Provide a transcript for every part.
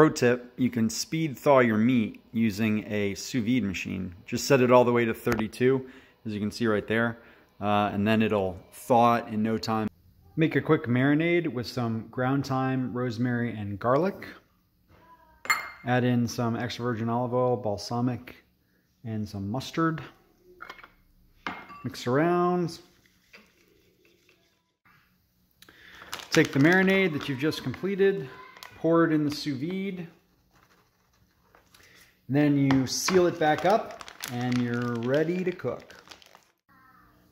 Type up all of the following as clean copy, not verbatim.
Pro tip, you can speed thaw your meat using a sous vide machine. Just set it all the way to 32, as you can see right there, and then it'll thaw it in no time. Make a quick marinade with some ground thyme, rosemary, and garlic. Add in some extra virgin olive oil, balsamic, and some mustard. Mix around. Take the marinade that you've just completed, pour it in the sous vide. Then you seal it back up and you're ready to cook.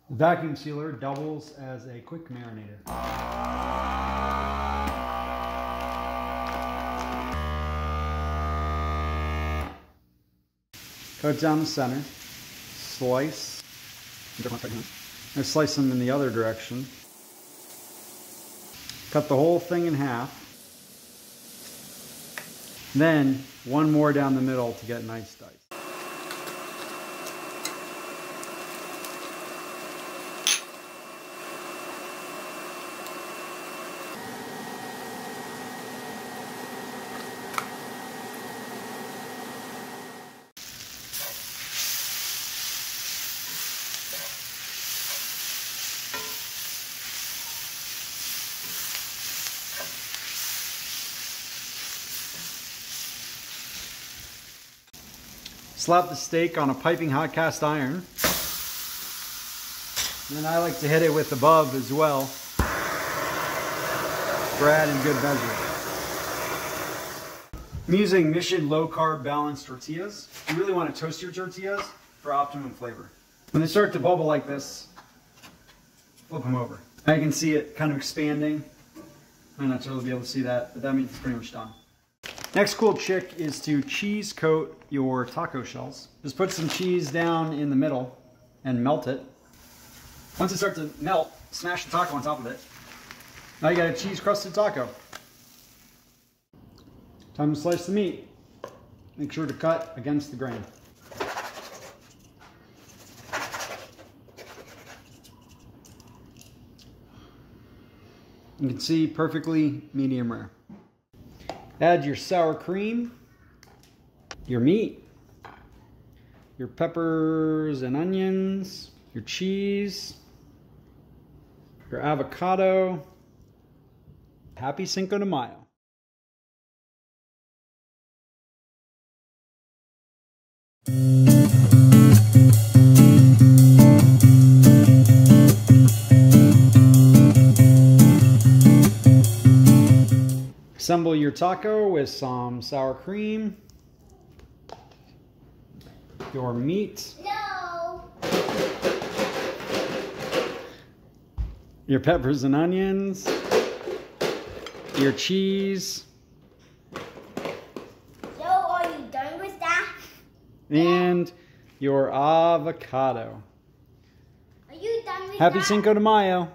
The vacuum sealer doubles as a quick marinator. Cut it down the center, slice. I slice them in the other direction. Cut the whole thing in half. Then one more down the middle to get nice dice. Slap the steak on a piping hot cast iron. And then I like to hit it with above as well, for adding good measure. I'm using Mission low carb balanced tortillas. You really want to toast your tortillas for optimum flavor. When they start to bubble like this, flip them over. I can see it kind of expanding. I might not totally be able to see that, but that means it's pretty much done. Next cool trick is to cheese coat your taco shells. Just put some cheese down in the middle and melt it. Once it starts to melt, smash the taco on top of it. Now you got a cheese crusted taco. Time to slice the meat. Make sure to cut against the grain. You can see perfectly medium rare. Add your sour cream, your meat, your peppers and onions, your cheese, your avocado. Happy Cinco de Mayo. Assemble your taco with some sour cream, your meat, your peppers and onions, your cheese. So are you done with that? And your avocado. Are you done with that? Happy Cinco de Mayo.